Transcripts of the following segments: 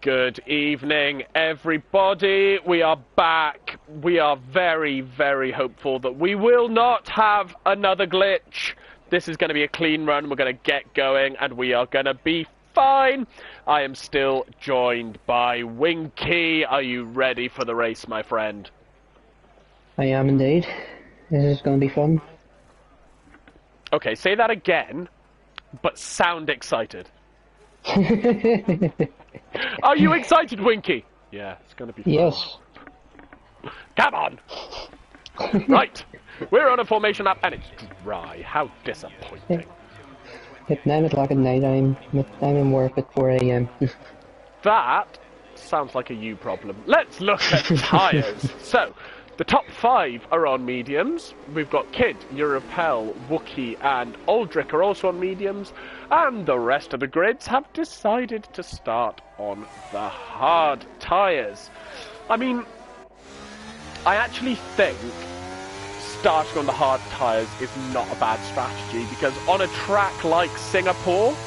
Good evening, everybody. We are back. We are very, very hopeful that we will not have another glitch. This is going to be a clean run. We're going to get going, and we are going to be fine. I am still joined by Winky. Are you ready for the race, my friend? I am indeed. This is going to be fun. Okay, say that again, but sound excited. Are you excited, Winky? Yeah, it's going to be fun. Yes. Come on! Right, we're on a formation map and it's dry. How disappointing. At 9 o'clock at night, I'm in work at 4 AM. That sounds like a you problem. Let's look at tyres. So, the top 5 are on mediums. We've got Kid, Europel, Wookie and Aldrich are also on mediums. And the rest of the grids have decided to start on the hard tyres. I mean, I actually think starting on the hard tyres is not a bad strategy, because on a track like Singapore,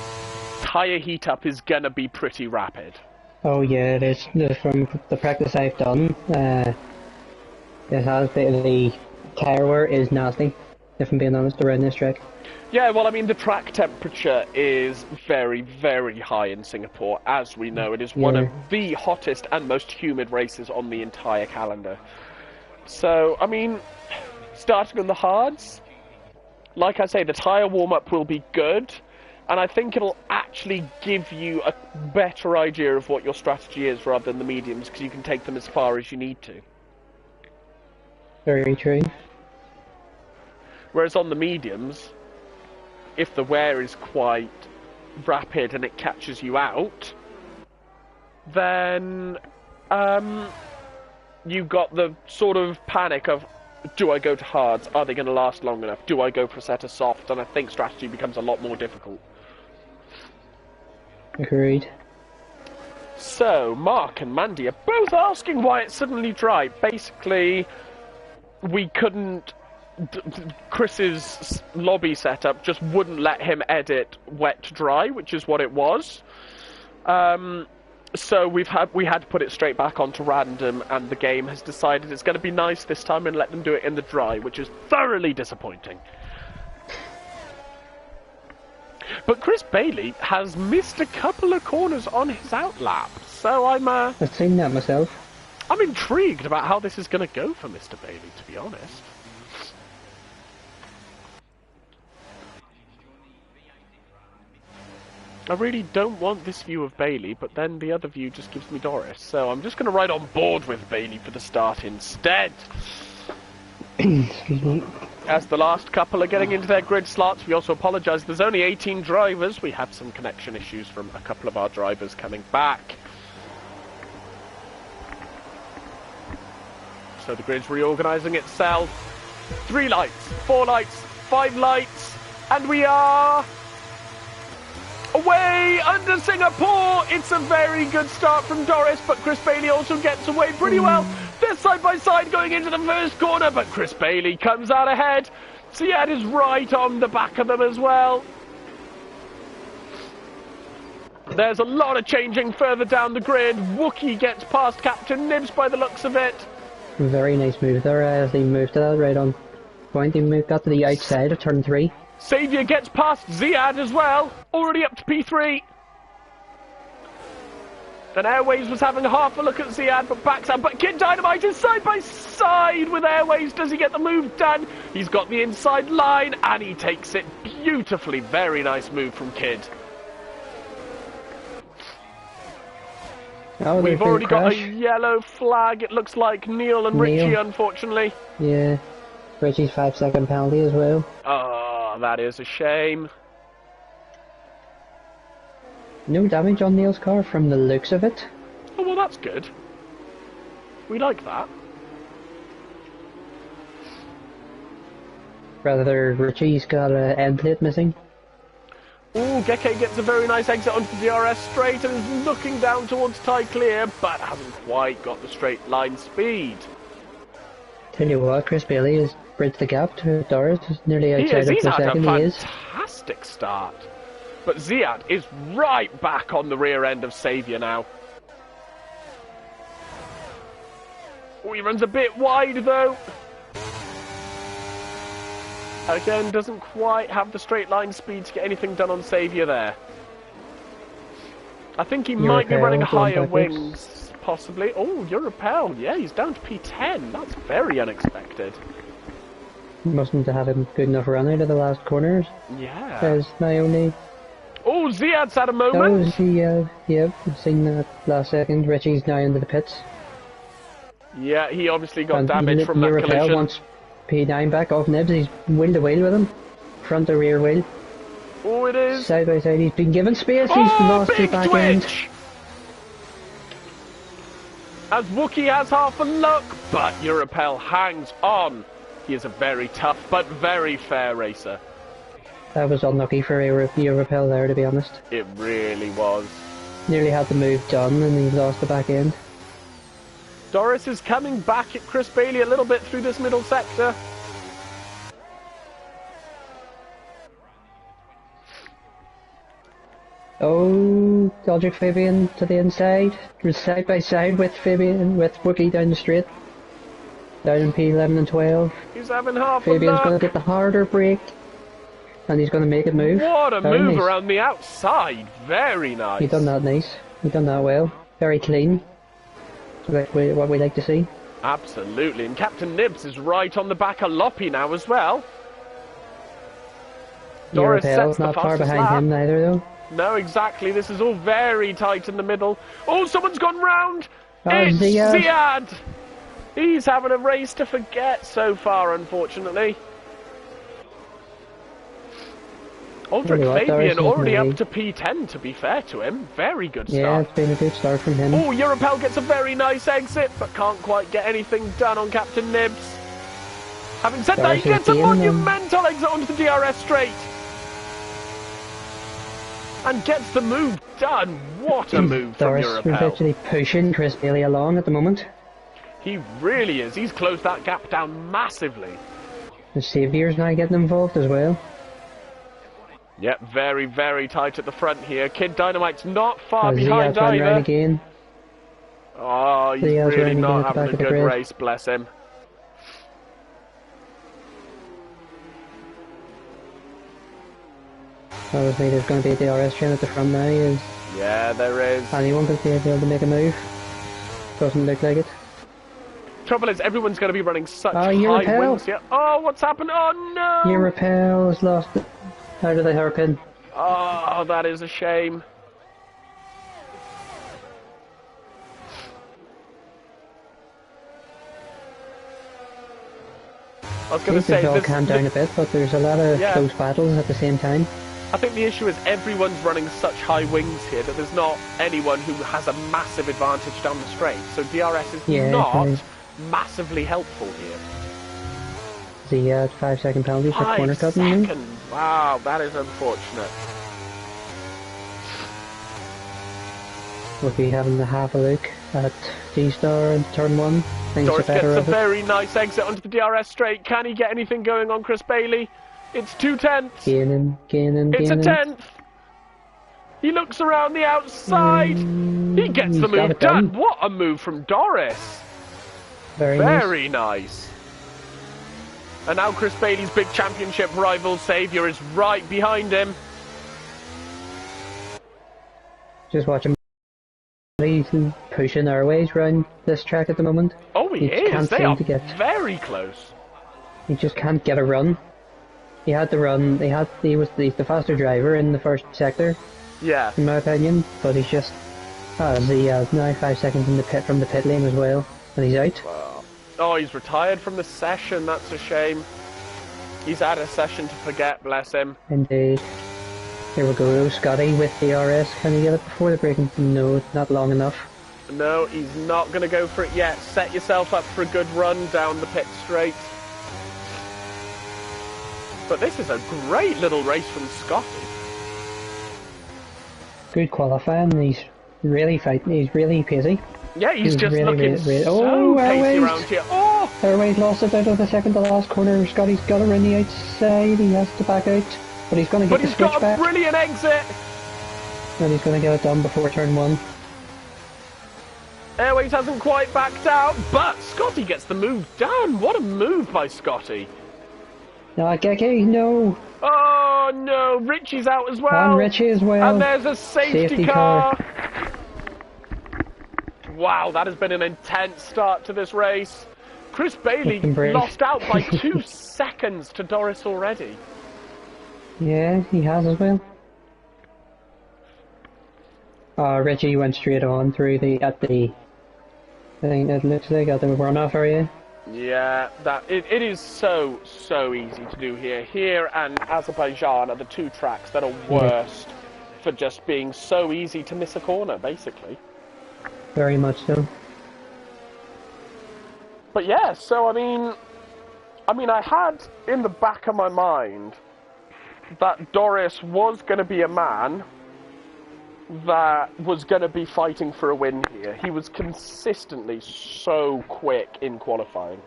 tyre heat up is going to be pretty rapid. Oh yeah, it is. From the practice I've done, it has been, the tyre wear is nasty, if I'm being honest, around this track. Yeah, well, I mean, the track temperature is very, very high in Singapore. As we know, it is one of the hottest and most humid races on the entire calendar. So, I mean, starting on the hards, like I say, the tyre warm-up will be good, and I think it'll actually give you a better idea of what your strategy is rather than the mediums, because you can take them as far as you need to. Very true. Whereas on the mediums, if the wear is quite rapid and it catches you out, then you got the sort of panic of, do I go to hards? Are they going to last long enough? Do I go for a set of soft? And I think strategy becomes a lot more difficult. Agreed. So, Mark and Mandy are both asking why it's suddenly dry. Basically, we couldn't... Chris's lobby setup just wouldn't let him edit wet to dry, which is what it was. So we had to put it straight back onto random, and the game has decided it's going to be nice this time and let them do it in the dry, which is thoroughly disappointing. But Chris Bailey has missed a couple of corners on his outlap, so I've seen that myself. I'm intrigued about how this is going to go for Mr. Bailey, to be honest. I really don't want this view of Bailey, but then the other view just gives me Doris, so I'm just going to ride on board with Bailey for the start instead. Excuse me. As the last couple are getting into their grid slots, we also apologise, there's only 18 drivers. We had some connection issues from a couple of our drivers coming back. So the grid's reorganising itself. 3 lights, 4 lights, 5 lights, and we are... away under Singapore. It's a very good start from Doris, but Chris Bailey also gets away pretty well. They're side by side going into the first corner, but Chris Bailey comes out ahead. Ziad is right on the back of them as well. There's a lot of changing further down the grid. Wookie gets past Captain Nibs by the looks of it. Very nice move there as he moved to that right on point. He got to the outside of turn 3. Saviour gets past Ziad as well, already up to P3. Then Airways was having half a look at Ziad, but backs out. But Kid Dynamite is side by side with Airways. Does he get the move done? He's got the inside line, and he takes it beautifully. Very nice move from Kid. Oh, we've already got a yellow flag. It looks like Neil and Richie, unfortunately. Yeah. Richie's 5-second penalty as well. Oh, that is a shame. No damage on Neil's car from the looks of it. Oh, well, that's good. We like that. Rather, Richie's got an end plate missing. Ooh, Geke gets a very nice exit onto the DRS straight and is looking down towards tie clear, but hasn't quite got the straight line speed. Tell you what, Chris Bailey has bridged the gap to Doris, nearly outside of the second. He is. Fantastic start. But Ziad is right back on the rear end of Saviour now. Oh, he runs a bit wide though. Again, doesn't quite have the straight line speed to get anything done on Saviour there. I think he might be running higher wings, possibly. Oh, Europel, yeah, he's down to P10. That's very unexpected. Mustn't have had a good enough run out of the last corners. Yeah. There's my only... Oh, Ziad's had a moment. Oh, Ziad, yep, I've seen that last second. Richie's now into the pits. Yeah, he obviously got damage from that Europel collision. wants P9 back off Nibs. He's wheel to wheel with him. Front to rear wheel. Oh, it is. Side by side, he's been given space. He's Oh, lost the big back end. twitch! As Wookie has half a look, but Europel hangs on. He is a very tough but very fair racer. That was unlucky for Europel there, to be honest. It really was. Nearly had the move done and he lost the back end. Doris is coming back at Chris Bailey a little bit through this middle sector. Oh, Dodgic Fabian to the inside. Side by side with Fabian, with Wookie down the straight. Down in P11 and 12. He's having half Fabian's a look. going to get the harder break. And he's going to make it move. What a Very move nice. around the outside. Very nice. He done that nice. He done that well. Very clean. Like what we like to see. Absolutely. And Captain Nibs is right on the back of Loppy now as well. Doris Europel's sets the not far fastest behind lap. him neither though. No, exactly. This is all very tight in the middle. Oh, someone's gone round. Oh, It's Ziad. Ziad. He's having a race to forget so far, unfortunately. Aldrich Really what, Fabian Doris is already maybe- up to P10, to be fair to him. Very good Yeah, start. it's been a good start from him. Oh, Europel gets a very nice exit, but can't quite get anything done on Captain Nibs. Having said that, he Doris is gets a gaining him. monumental exit onto the DRS straight. And gets the move done. What a move from Doris is Europel. actually pushing Chris Bailey along at the moment. He really is. He's closed that gap down massively. The Saviour's now getting involved as well. Yep, very, very tight at the front here. Kid Dynamite's not far As behind Ziad's run round either. again. Oh, he's Ziad's really running again not at the having back a of the good grid. race, bless him. Obviously there's going to be a DRS train at the front now. Is Yeah, there is. anyone going to be able to make a move? Doesn't look like it. Trouble is, everyone's going to be running such Oh, high Europel. winds here. Oh, what's happened? Oh, no! Europel has lost it out of the hairpin. Oh, that is a shame. I was going to say, Things all this, calmed down a bit, but there's a lot of Yeah. close battles at the same time. I think the issue is everyone's running such high wings here that there's not anyone who has a massive advantage down the straight. So DRS is Yeah, not right. massively helpful here. The 5-second penalty for 5 corner cutting. seconds. Wow, that is unfortunate. We'll be having to have a look at G-Star and turn 1. Things are Doris gets better a of it. very nice exit onto the DRS straight. Can he get anything going on Chris Bailey? It's 2 tenths. Gaining. It's a tenth. He looks around the outside. He gets the he's got move it done. done. What a move from Doris. Very nice. Very nice. And now Chris Bailey's big championship rival Saviour is right behind him. Just watching. He's pushing Airways around this track at the moment. Oh, he He is. can't They seem are to get- very close. He just can't get a run. He had to run. He's the faster driver in the first sector, Yeah. in my opinion. But he's just. Now 5 seconds in the pit from the pit lane as well, and he's out. Oh, he's retired from the session. That's a shame. He's had a session to forget, bless him. Indeed. Here we go, Scotty with the RS. Can he get it before the braking? No, not long enough. No, he's not going to go for it yet. Set yourself up for a good run down the pit straight. But this is a great little race from Scotty. Good qualifying. He's really fighting. He's really pacey. Yeah, he's just really, looking really- so Oh, pacey Airways. around here. Oh! Airways lost it out of the second to last corner. Scotty's got it around the outside. He has to back out, but he's going to But get the he's switch got a back, brilliant exit. and he's going to get it done before turn 1. Airways hasn't quite backed out, but Scotty gets the move done. What a move by Scotty. No, Geki, no. Oh no, Richie's out as well. And Richie as well. And there's a safety car. Wow, that has been an intense start to this race. Chris Bailey lost out by 2 seconds to Doris already. Yeah, he has as well. Richie went straight on through I think it looks like at the runoff area. Yeah, it is so easy to do here. Here and Azerbaijan are the 2 tracks that are worst for just being so easy to miss a corner, basically. Very much so. But yeah, so I mean, I had in the back of my mind that Doris was going to be a man that was going to be fighting for a win here. He was consistently so quick in qualifying.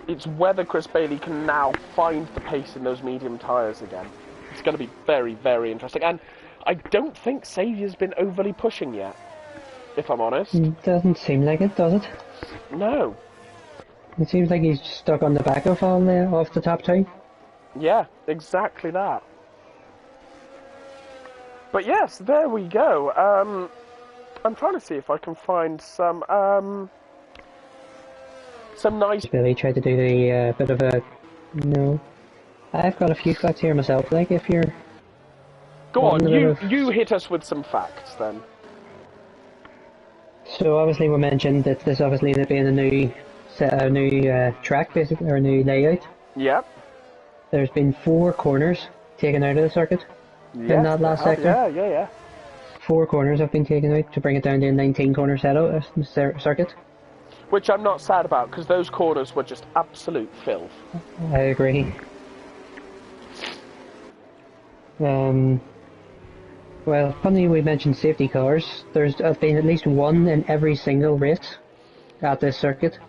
It's whether Chris Bailey can now find the pace in those medium tyres again. It's going to be very, very interesting. And I don't think Saviour's been overly pushing yet, if I'm honest. Doesn't seem like it, does it? No. It seems like he's stuck on the back of off the top 2. Yeah, exactly that. But yes, there we go. I'm trying to see if I can find some nice... Billy tried to do the bit of a... No. I've got a few facts here myself, like if you're... Go on, you hit us with some facts then. So obviously we mentioned that this obviously ended up being a new track, basically, or a new layout. Yep. There's been 4 corners taken out of the circuit in that last sector. Yeah. 4 corners have been taken out to bring it down to a 19-corner circuit. Which I'm not sad about, because those corners were just absolute filth. I agree. Well, funny we mentioned safety cars. There's been at least 1 in every single race at this circuit.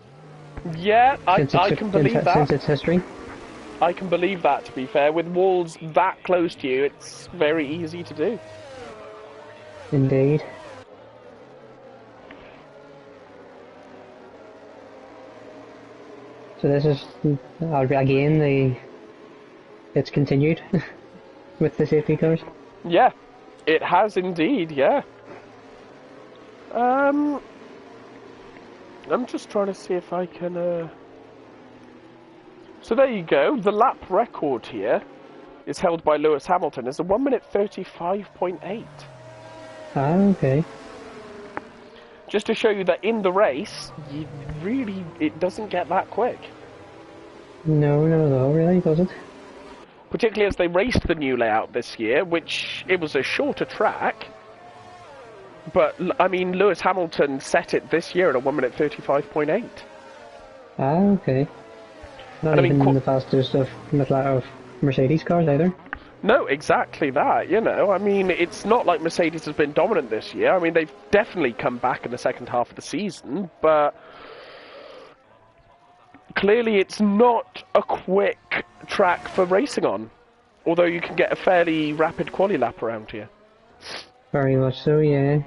Yeah, I can believe that. Since its history. I can believe that, to be fair. With walls that close to you, it's very easy to do. Indeed. So this is, again, it's continued with the safety cars. Yeah, it has indeed, yeah. I'm just trying to see if I can... So there you go, the lap record here is held by Lewis Hamilton. It's a 1 minute 35.8. Ah, okay. Just to show you that in the race, it doesn't get that quick. No, really doesn't. Particularly as they raced the new layout this year, which it was a shorter track. But, I mean, Lewis Hamilton set it this year at a 1 minute 35.8. Ah, okay. Not even the fastest of Mercedes cars either. No, exactly that, you know. I mean, it's not like Mercedes has been dominant this year. I mean, they've definitely come back in the second half of the season, but clearly it's not a quick track for racing on. Although you can get a fairly rapid quali lap around here. Very much so, yeah.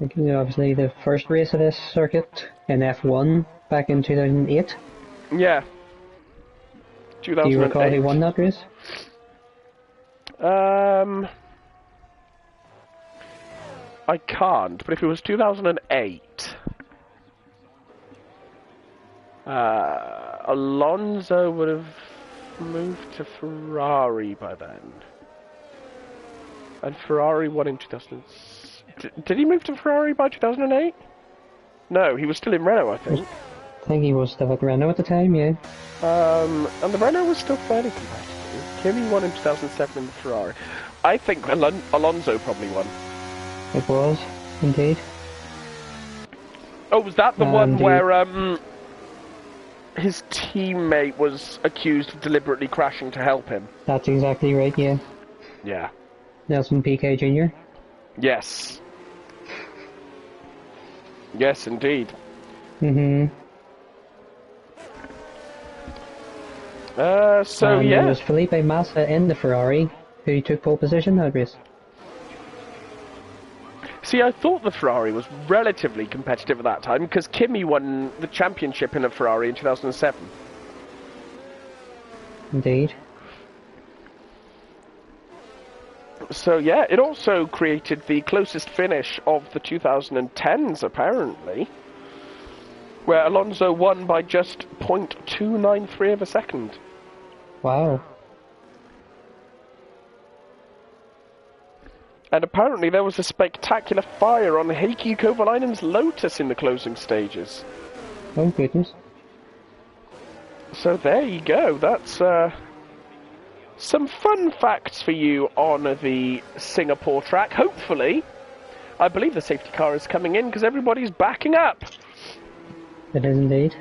Obviously the first race of this circuit in F1 back in 2008. Yeah. 2008. Do you recall who won that race? I can't, but if it was 2008, Alonso would have moved to Ferrari by then. And Ferrari won in 2006. Did he move to Ferrari by 2008? No, he was still in Renault, I think. I think he was still at Renault at the time, yeah. And the Renault was still fairly competitive. Kimi won in 2007 in the Ferrari. I think Alonso probably won. It was, indeed. Oh, was that the one where his teammate was accused of deliberately crashing to help him? That's exactly right, yeah. Yeah. Nelson Piquet Jr. Yes. Yes, indeed. Mm-hmm. So, yeah. There was Felipe Massa in the Ferrari, who took pole position that race. See, I thought the Ferrari was relatively competitive at that time because Kimi won the championship in a Ferrari in 2007. Indeed. So yeah, it also created the closest finish of the 2010s apparently, where Alonso won by just 0.293 of a second. Wow. And apparently there was a spectacular fire on Heikki Kovalainen's Lotus in the closing stages. Oh goodness. So there you go, that's some fun facts for you on the Singapore track. Hopefully, I believe the safety car is coming in because everybody's backing up. It is indeed.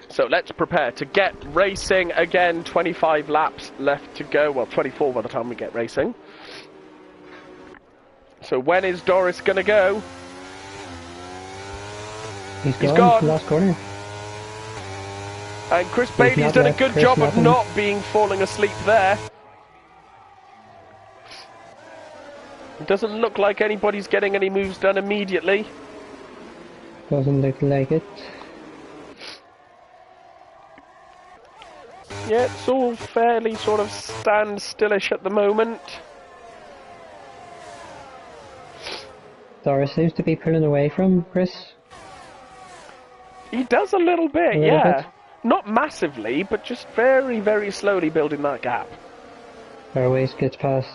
So let's prepare to get racing again. 25 laps left to go, well 24 by the time we get racing. So when is Doris going to go? He's gone. Last corner. And Chris Bailey's done a good job of not being falling asleep there. It doesn't look like anybody's getting any moves done immediately. Doesn't look like it. Yeah, it's all fairly sort of standstillish at the moment. Doris seems to be pulling away from Chris. He does a little bit, yeah. Not massively, but just very, very slowly building that gap. Airways gets past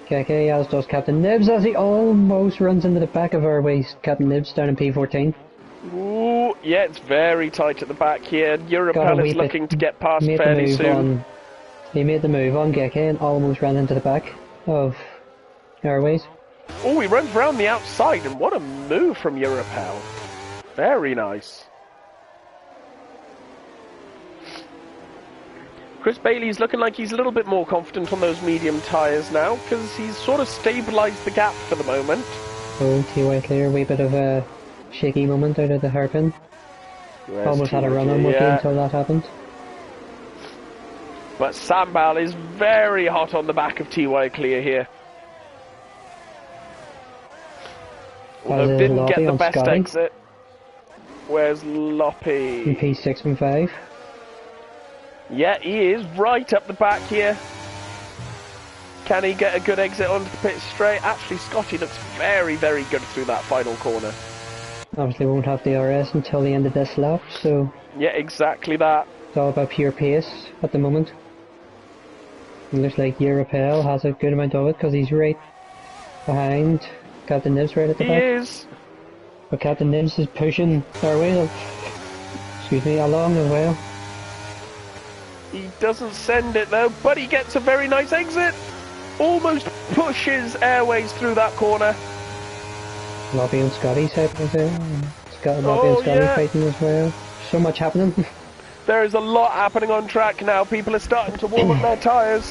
KK, as does Captain Nibs, as he almost runs into the back of Airways. Captain Nibs down in P14. Ooh, yeah, it's very tight at the back here. Europel is looking to get past fairly soon. He made the move on Geke and almost ran into the back of Airways. Oh, he runs around the outside, and what a move from Europel. Very nice. Chris Bailey's looking like he's a little bit more confident on those medium tyres now, because he's sort of stabilised the gap for the moment. Oh, TY clear, a wee bit of a shaky moment out of the hairpin. Almost had a run on with him until that happened. But Sambal is very hot on the back of TY Clear here. Although didn't get the best exit. Where's Loppy? In P6 and 5. Yeah, he is right up the back here. Can he get a good exit onto the pit straight? Actually, Scotty looks very, very good through that final corner. Obviously won't have DRS until the end of this lap, so... Yeah, exactly that. It's all about pure pace at the moment. It looks like Europel has a good amount of it, because he's right behind Captain Nibs right at the back. He is. But Captain Nibs is pushing Airways along as well. He doesn't send it though, but he gets a very nice exit. Almost pushes Airways through that corner. Lobby and Scotty side as well. Lobby and Scotty fighting as well. So much happening. There is a lot happening on track now. People are starting to warm up their tyres.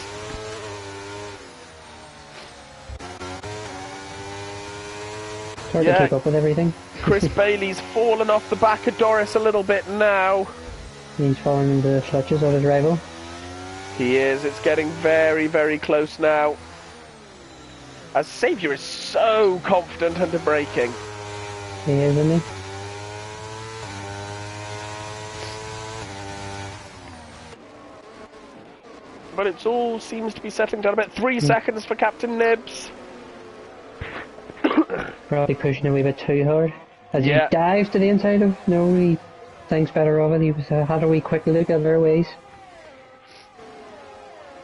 Hard to keep up with everything. Chris Bailey's fallen off the back of Doris a little bit now. He's fallen in the clutches of his rival. He is. It's getting very, very close now. As Saviour is so confident under braking. He is, isn't he? But it all seems to be settling down a bit. 3 seconds for Captain Nibs. Probably pushing a wee bit too hard. As he dives to the inside of... No, he thinks better of it. He was had a wee quick look at their ways.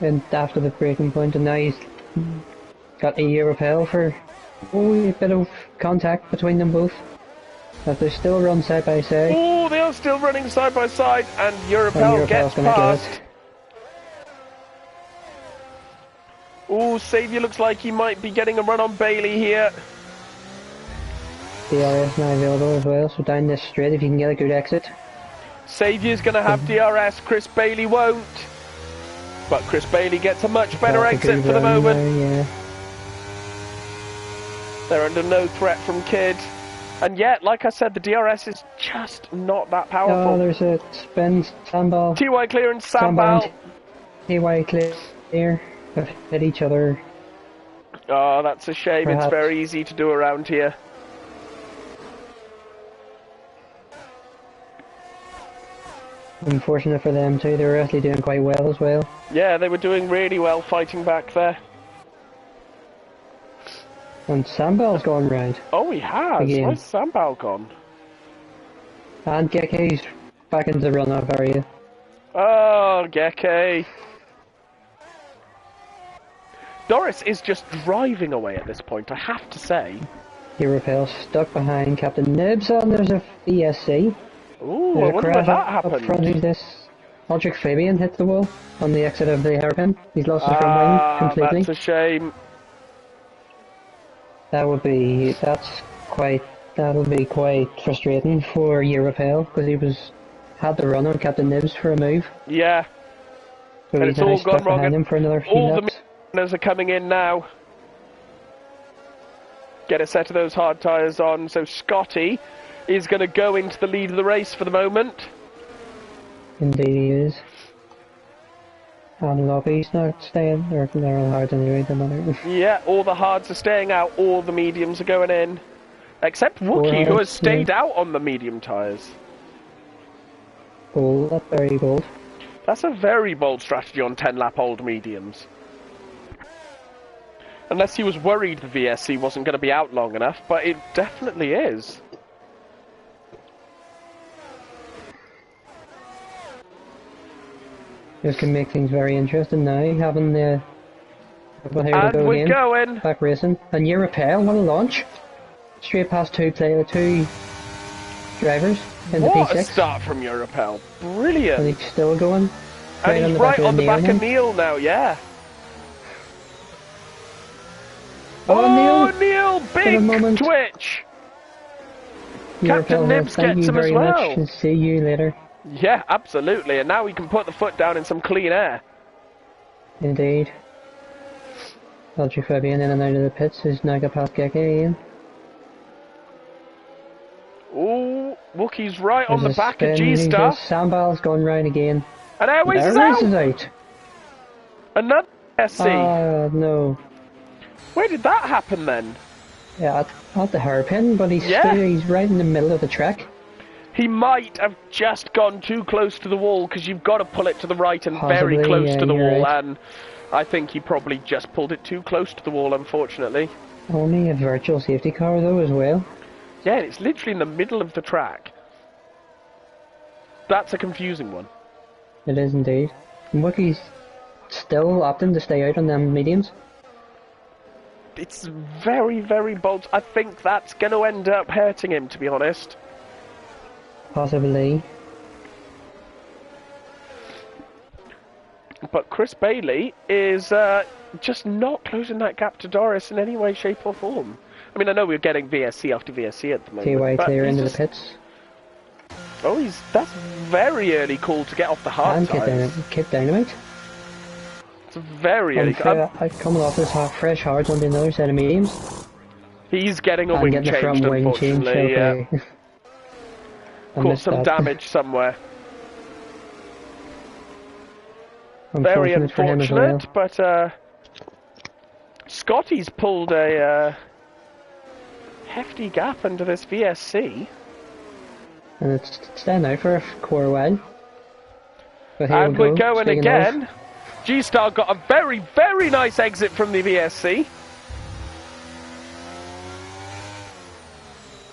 And after the breaking point, and now he's got a Europel for a bit of contact between them both. But they still run side by side. Oh, they are still running side by side, and Europel gets past. Oh, Saviour looks like he might be getting a run on Bailey here. DRS now available as well, so down this straight if you can get a good exit. Saviour's going to have DRS, Chris Bailey won't. But Chris Bailey gets a much better exit for the moment. There, They're under no threat from Kidd. And yet, like I said, the DRS is just not that powerful. Oh, there's a spin, Sambal. TY Clear and Sambal. TY Clear. have hit each other. Oh, that's a shame. Perhaps. It's very easy to do around here. Unfortunate for them too, they were actually doing quite well as well. Yeah, they were doing really well fighting back there. And Sambal's gone round. Oh, he has. Again. Where's Sambal gone? And Geke's back into the run-off area. Oh, Geke. Doris is just driving away at this point, I have to say. Europel stuck behind Captain Nibs, and there's a VSC. Ooh, I wonder where that Up front, happened. who's this? Aldrich Fabian hit the wall on the exit of the hairpin. He's lost his front wing completely. That's a shame. That'll be quite frustrating for Europel, because he had the run on Captain Nibs for a move. Yeah. So And he's it's now all stuck gone wrong. behind him for another few All the laps. runners are coming in now. Get a set of those hard tyres on. So Scotty is going to go into the lead of the race for the moment. Indeed he is. And Lobby's not staying, or they're all hard anyway, the matter. Yeah, all the hards are staying out, all the mediums are going in. Except Wookie, who has stayed out on the medium tyres. Bold, that's very bold. That's a very bold strategy on 10-lap old mediums. Unless he was worried the VSC wasn't going to be out long enough, but it definitely is. This can make things very interesting now, having the... Well, here And we go we're again. going. Back racing. And Europel, what a launch. Straight past two drivers in the What P6. a start from Europel. And Brilliant. he's still going. And he's right on the back of Neil. Neil now, yeah. Oh, Oh, Neil! Neil, In a big moment. twitch. Europel Captain Nibs thank gets you him as very well. much, and see you later. Yeah, absolutely. And now he can put the foot down in some clean air. Indeed. Aldrich Fabian in and out of the pits, who's now got past Geke again. Ooh, Wookie's right on the There's a back spin, of who's G-Star. this? Sambal's gone round again. And Airways is Airways is out. out. Another SC. Oh, no. Where did that happen then? Yeah, at the hairpin, but Yeah. he's right in the middle of the track. He might have just gone too close to the wall, because you've got to pull it to the right and very Possibly, close yeah, to the you're wall, right. and I think he probably just pulled it too close to the wall, unfortunately. Only a virtual safety car though as well. Yeah, it's literally in the middle of the track. That's a confusing one. It is indeed. And Wookie's still opting to stay out on them mediums. It's very, very bold. I think that's going to end up hurting him, to be honest. Possibly. But Chris Bailey is just not closing that gap to Doris in any way, shape or form. I mean, I know we're getting VSC after VSC at the moment. TY but clear he's into just- the pits. Oh, that's very early call to get off the hard And tyres. Kid Dynamite. It's very early. Coming off his fresh hards on the other side of mediums. He's getting a And wing getting the front changed, wing changed. unfortunately. Yeah. Okay. I Caught missed some that. damage somewhere. Very Unfortunate for him as well. unfortunate, but Scotty's pulled a hefty gap under this VSC. And it's staying out for a core while. But here And we we're go. going Speaking again. of, G-Star got a very, very nice exit from the VSC.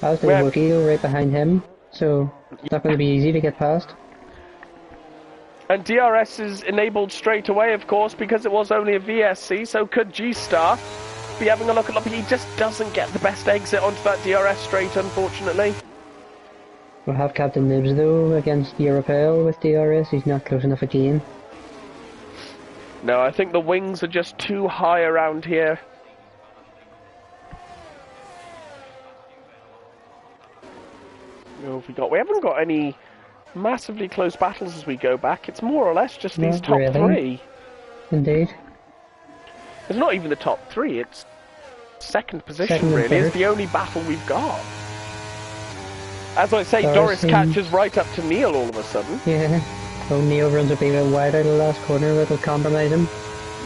how's the Where- Wookiee right behind him? So it's not going to be easy to get past. And DRS is enabled straight away, of course, because it was only a VSC, so could G-Star be having a look at He just doesn't get the best exit onto that DRS straight, unfortunately. We'll have Captain Nibs though against Europel with DRS. He's not close enough again. No, I think the wings are just too high around here. We haven't got any massively close battles as we go back. It's more or less just these Not top really. three. Indeed. It's not even the top three, it's second position Second and really. It's third. the only battle we've got. As I say, Doris Doris catches right up to Neil all of a sudden. Yeah. O'Neill runs a bit wide out of the last corner, that'll compromise him.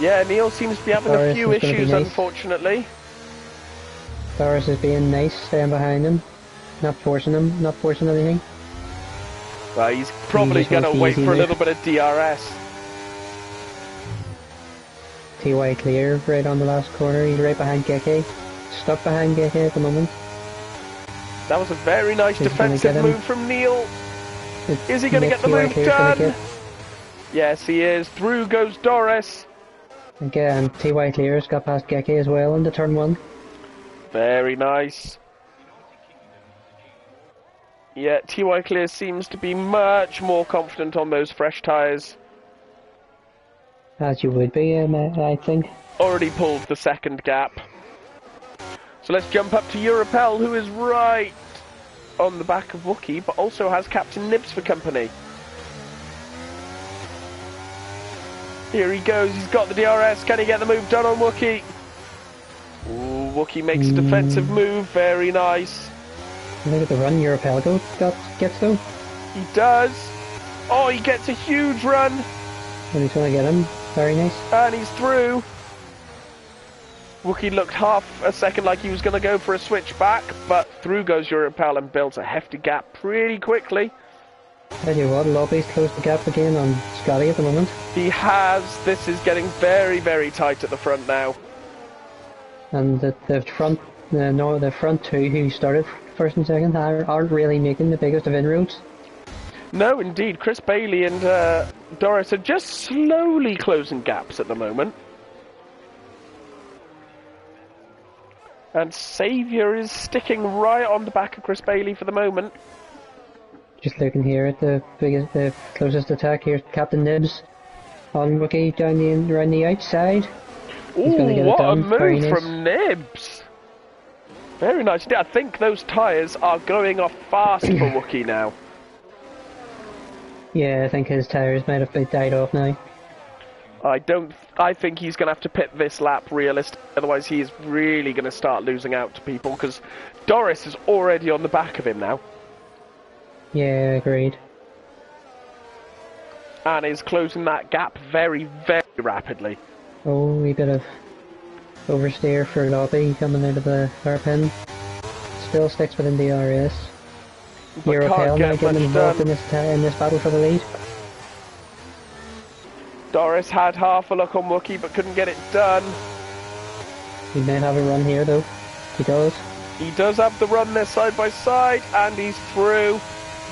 Yeah, Neil seems to be having a few issues, unfortunately. Doris is being nice, staying behind him. Not forcing anything. Well, he's probably going to wait for a little bit of DRS. TY clear right on the last corner. He's right behind Geke. Stuck behind Geke at the moment. That was a very nice defensive move from Neil. Is he going to get the move done? Yes, he is. Through goes Doris. Again, TY clears, got past Geke as well into turn 1. Very nice. Yeah, TY Clear seems to be much more confident on those fresh tyres. As you would be, I think. Already pulled the second gap. So let's jump up to Europel, who is right on the back of Wookie, but also has Captain Nibs for company. Here he goes, he's got the DRS, can he get the move done on Wookie? Ooh, Wookie makes a defensive move, very nice. Look at the run Europel gets though. He does. Oh, he gets a huge run. And he's going to get him, very nice. And he's through. Wookie looked half a second like he was going to go for a switch back, but through goes Europel and builds a hefty gap pretty quickly. Tell you what, Lobby's closed the gap again on Scotty at the moment. He has. This is getting very, very tight at the front now. And the front, the front two who started first and second aren't really making the biggest of inroads. No, indeed. Chris Bailey and Doris are just slowly closing gaps at the moment. And Saviour is sticking right on the back of Chris Bailey for the moment. Just looking here at the closest attack. Here's Captain Nibs on Wookie down around the outside. Ooh, what a move from Nibs! Very nice. I think those tyres are going off fast for Wookie now. Yeah, I think his tyres might have died off now. I think he's going to have to pit this lap realistically, otherwise he is really going to start losing out to people, because Doris is already on the back of him now. Yeah, agreed. And is closing that gap very, very rapidly. Oh, we bit of oversteer for Lobby coming out of the hairpin. Still sticks within the RS. Europel now getting involved in this battle for the lead. Doris had half a look on Wookie but couldn't get it done. He may have a run here though. He does. He does have the run there side by side, and he's through.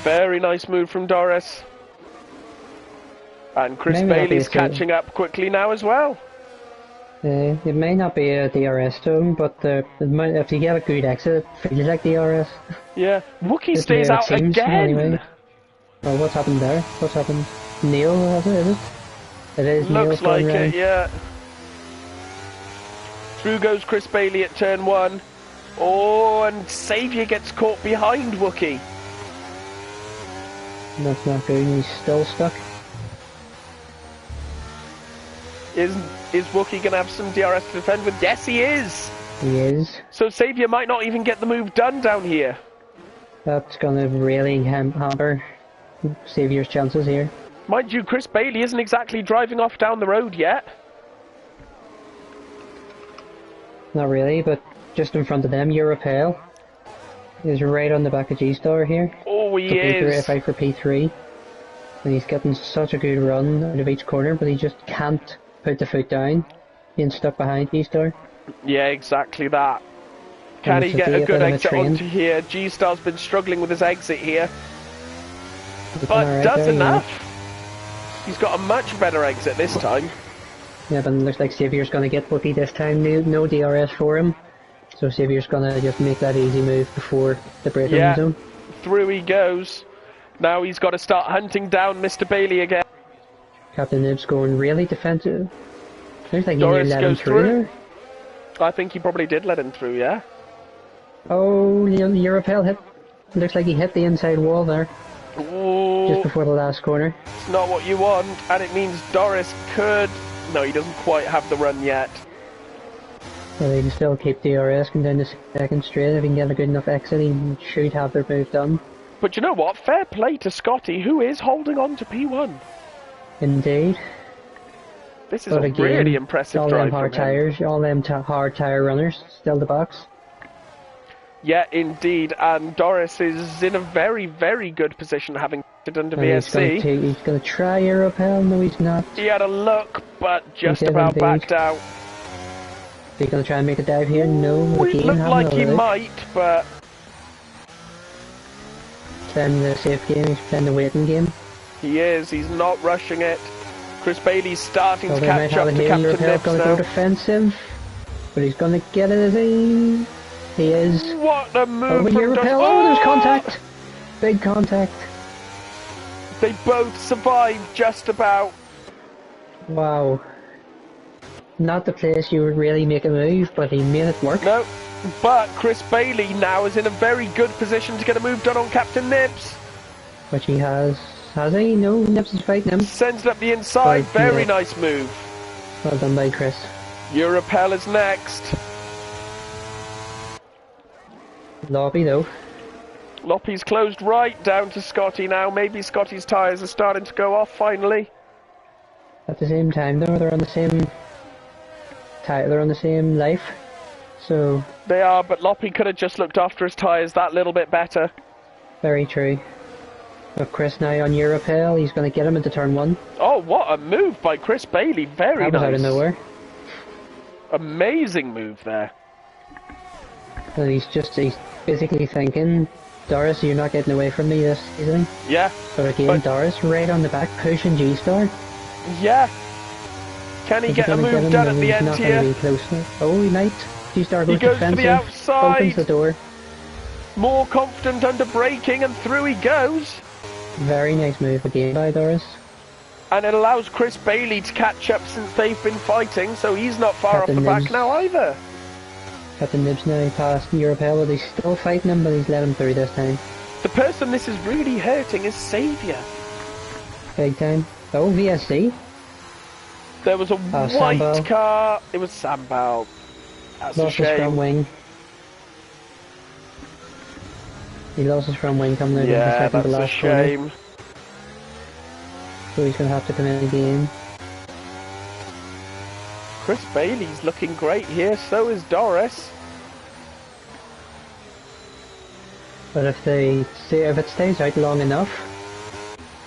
Very nice move from Doris. And Chris Bailey's catching up quickly now as well. It may not be a DRS stone, but if you get a good exit, it feels like DRS. Yeah, Wookie stays out again. Anyway. Oh, what's happened there? What's happened? Neil, is it? It is Neil. Looks like it, yeah. Through goes Chris Bailey at turn 1. Oh, and Saviour gets caught behind Wookie. That's not good, he's still stuck. Is Wookie going to have some DRS to defend with? Yes, he is! He is. So Saviour might not even get the move done down here. That's going to really hamper Saviour's chances here. Mind you, Chris Bailey isn't exactly driving off down the road yet. Not really, but just in front of them, Europel is right on the back of G-Star here. Oh, he is! Fight for P3. And he's getting such a good run out of each corner, but he just can't put the foot down, being stuck behind G-Star. Yeah, exactly that. Can he get a good exit onto here? G-Star's been struggling with his exit here. But does enough. He's got a much better exit this time. Yeah, but it looks like Saviour's going to get Wookie this time. No DRS for him. So Saviour's going to just make that easy move before the braking zone. Through he goes. Now he's got to start hunting down Mr. Bailey again. Captain Nibs going really defensive. Looks like he let him through. I think he probably did let him through, yeah. Oh, Europel hit. Looks like he hit the inside wall there. Ooh, just before the last corner. It's not what you want, and it means Doris could... No, he doesn't quite have the run yet. Well, he can still keep DRS, can down the second straight. If he can get a good enough exit, he should have their move done. But you know what? Fair play to Scotty, who is holding on to P1. Indeed. This is a really impressive all drive them hard from him. tires, all them hard tire runners, still the box. Yeah, indeed, and Doris is in a very, very good position, having it under VSC. He's going to try Europel. No, he's not. He had a look, but just about backed out. He's going to try and make a dive here. No, it looked like he might, but... Then the safe game, he's playing the waiting game. He is, he's not rushing it. Chris Bailey's starting to catch up to Captain Nips going to go defensive, but he's going to get it as he is. What a move from Europel. Oh, there's contact! Big contact. They both survived just about. Wow. Not the place you would really make a move, but he made it work. No, but Chris Bailey now is in a very good position to get a move done on Captain Nips. Which he has. Has he? No, Nips is fighting him. Sends it up the inside. Very nice move. Well done by Chris. Europel is next. Lobby though. Loppy's closed right, down to Scotty now. Maybe Scotty's tyres are starting to go off finally. At the same time though, they're on the same they're on the same life. So they are, but Loppy could have just looked after his tyres that little bit better. Very true. But Chris now on Europel, he's going to get him into turn 1. Oh, what a move by Chris Bailey. Very nice. That was out of nowhere. Amazing move there. And he's basically thinking, Doris, you're not getting away from me this season. Yeah. But again, Doris right on the back, pushing G-Star. Yeah. Can he get a move done at the end here? Oh, he might. G-Star goes defensive. He goes for the outside. Opens the door. More confident under braking, and through he goes. Very nice move again by Doris. And it allows Chris Bailey to catch up since they've been fighting, so he's not far off the back now either. Captain Nibs now passed Europel, but he's still fighting him, but he's let him through this time. The person this is really hurting is Saviour. Big time. Oh, VSC. There was a white car. It was Sambal. That's a shame. Lost his front wing. He lost his front wing coming out. Yeah, that's a shame. Corner. So he's going to have to come in again. Chris Bailey's looking great here, so is Doris. But if it stays out long enough,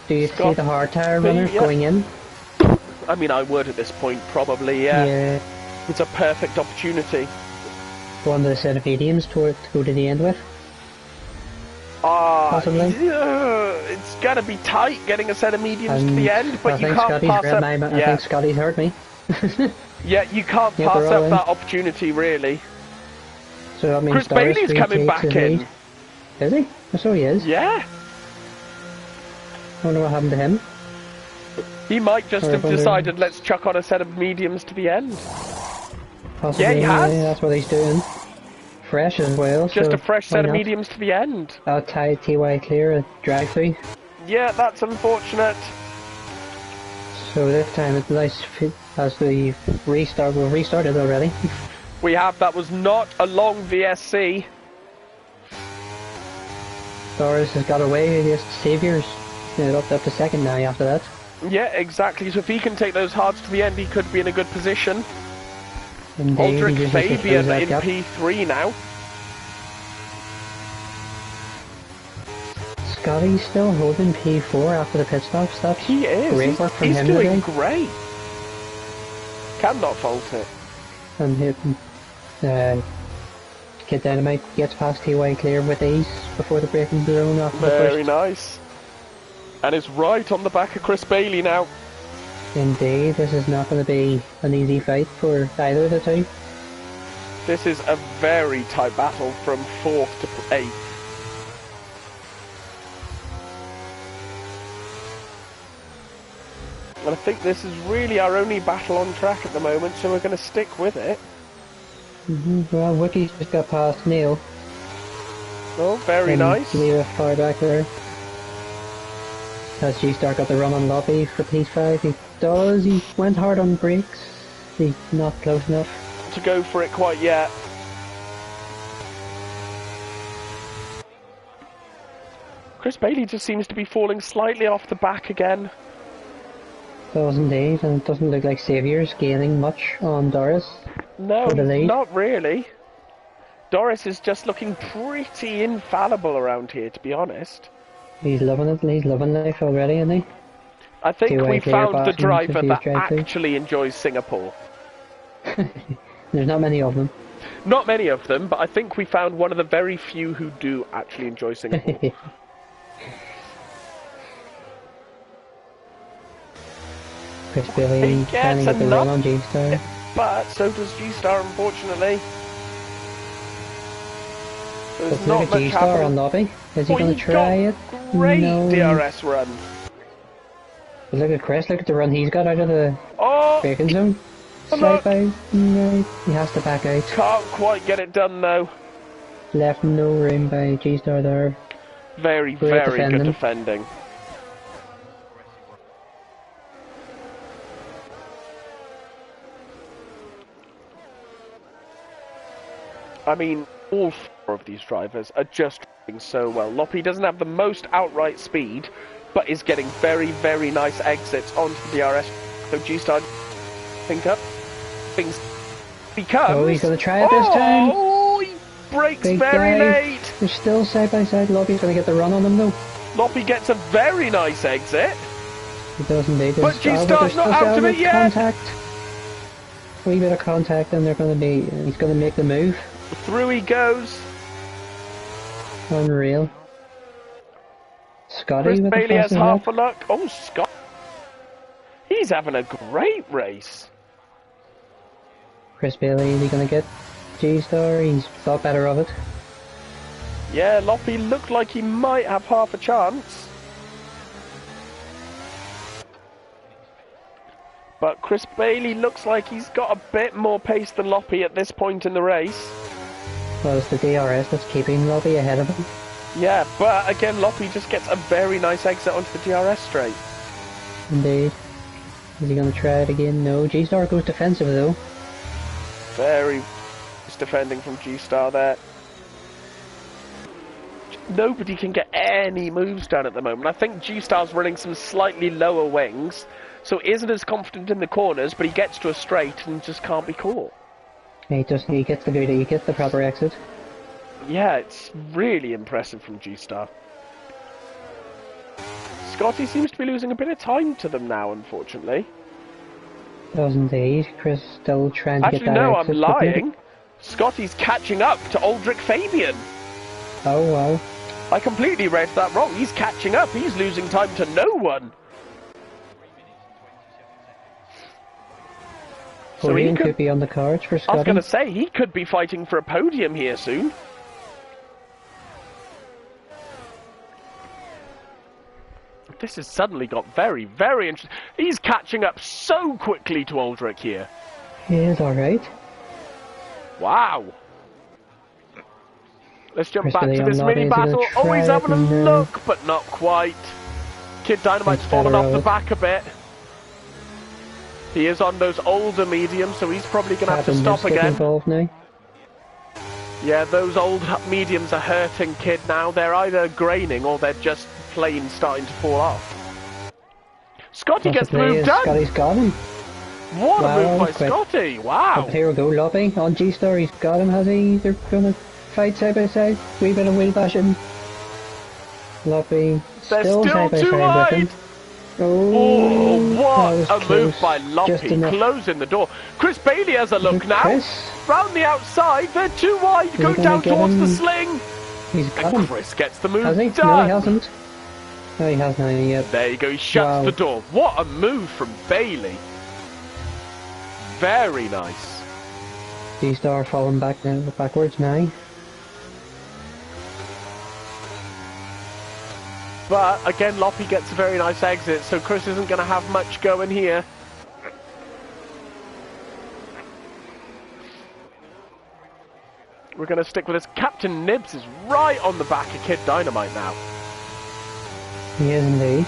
do you see the hard tire runners going in? I mean, I would at this point, probably, yeah. It's a perfect opportunity. Go on to the set of mediums to go to the end with. Possibly. It's gotta be tight getting a set of mediums to the end, but you can't pass up. I think Scotty's hurt me. Yeah, you can't pass up that opportunity, really. So that means Chris Bailey's coming back in. Is he? So he is. Yeah. I wonder what happened to him. He might just have decided, let's chuck on a set of mediums to the end. Possibly, yeah, he has. Yeah, that's what he's doing. Fresh as well. Just a fresh set of mediums to the end. Outside TY clear, a drag through. Yeah, that's unfortunate. So this time it's nice as the restart. We've restarted already. We have. That was not a long VSC. Doris has got away. Just Saviour's up to second now after that. Yeah, exactly. So if he can take those hards to the end, he could be in a good position. Indeed, Aldrich Fabian in P3 now. Scotty's still holding P4 after the pit stops. That's he is. Great work from him doing today. Great. Cannot fault it. And Kid Dynamite gets past TY clear with ease before the braking zone off the first. Very nice. And is right on the back of Chris Bailey now. Indeed, this is not going to be an easy fight for either of the two. This is a very tight battle from 4th to 8th. And I think this is really our only battle on track at the moment, so we're going to stick with it. Well, Wookie's just got past Neil. Oh, very nice. Leave it far back there. Has G-Star got the run on Lobby for P5? He does. He went hard on brakes. He's not close enough to go for it quite yet. Chris Bailey just seems to be falling slightly off the back again. Does indeed, and it doesn't look like Saviour's gaining much on Doris. No, for the lead. not really. Doris is just looking pretty infallible around here, to be honest. He's loving it, he's loving life already, isn't he? I think we found the driver that drive actually enjoys Singapore. There's not many of them. Not many of them, but I think we found one of the very few who do actually enjoy Singapore. Chris Bailey trying to get the run on G-Star. But so does G-Star, unfortunately. There's not much G-Star on lobby. Is he going to try it? Great DRS run. But look at Chris, look at the run he's got out of the braking zone. Look. Right, he has to back out. Can't quite get it done though. Left no room by G-Star there. Very, very good defending. I mean, all four of these drivers are just driving so well. Loppy doesn't have the most outright speed, but is getting very, very nice exits onto the DRS. So G-Star think up. Things becomes... Oh, he's going to try it this time. Oh, he brakes Big very dive. late. They're still side by side. Loppy's going to get the run on them though. Loppy gets a very nice exit. He does indeed. But G-Star's not out of it yet. Contact. A wee bit of contact and they're going to be... He's going to make the move. Through he goes. Unreal. Scotty Chris with Bailey the has half a luck. Oh, Scott. He's having a great race. Chris Bailey, is he going to get G-Star? He's thought better of it. Yeah, Loppy looked like he might have half a chance. But Chris Bailey looks like he's got a bit more pace than Loppy at this point in the race. Well, it's the DRS that's keeping Loppy ahead of him. Yeah, but again, Loppy just gets a very nice exit onto the DRS straight. Indeed. Is he going to try it again? No. G-Star goes defensive though. Very nice defending from G-Star there. Nobody can get any moves done at the moment. I think G-Star's running some slightly lower wings, so isn't as confident in the corners, but he gets to a straight and just can't be caught. He gets the beauty, he gets the proper exit. Yeah, it's really impressive from G-Star. Scotty seems to be losing a bit of time to them now, unfortunately. Does indeed. Chris still trying to get that no, exit. I'm lying. Scotty's catching up to Aldrich Fabian. Oh, wow. I completely read that wrong. He's catching up. He's losing time to no one. So he could be on the cards for Scotty. I was going to say, he could be fighting for a podium here soon. This has suddenly got very, very interesting. He's catching up so quickly to Aldrich here. He is alright. Wow. Let's jump back to this mini battle. Oh, he's having a look, but not quite. Kid Dynamite's fallen off the back a bit. He is on those older mediums, so he's probably going to have to stop again. Yeah, those old mediums are hurting Kid now. They're either graining or they're just plain starting to fall off. Scotty gets the move done. Scotty's got him. What a move by Scotty! Wow. Here we go, Loppy on G-Star. He's got him, has he? They're going to fight side by side. Wee bit of wheel bashing. Loppy still side by side with him. Oh, what a move by Loppy, closing the door. Chris Bailey has a look now. Round the outside, they're too wide, going down towards the sling. He's got him. Chris gets the move done. No, he hasn't. No, he hasn't yet. There you go, he shuts the door. What a move from Bailey. Very nice. G-Star falling backwards now. But again, Loppy gets a very nice exit, so Chris isn't going to have much going here. We're going to stick with this. Captain Nibs is right on the back of Kid Dynamite now. He is indeed.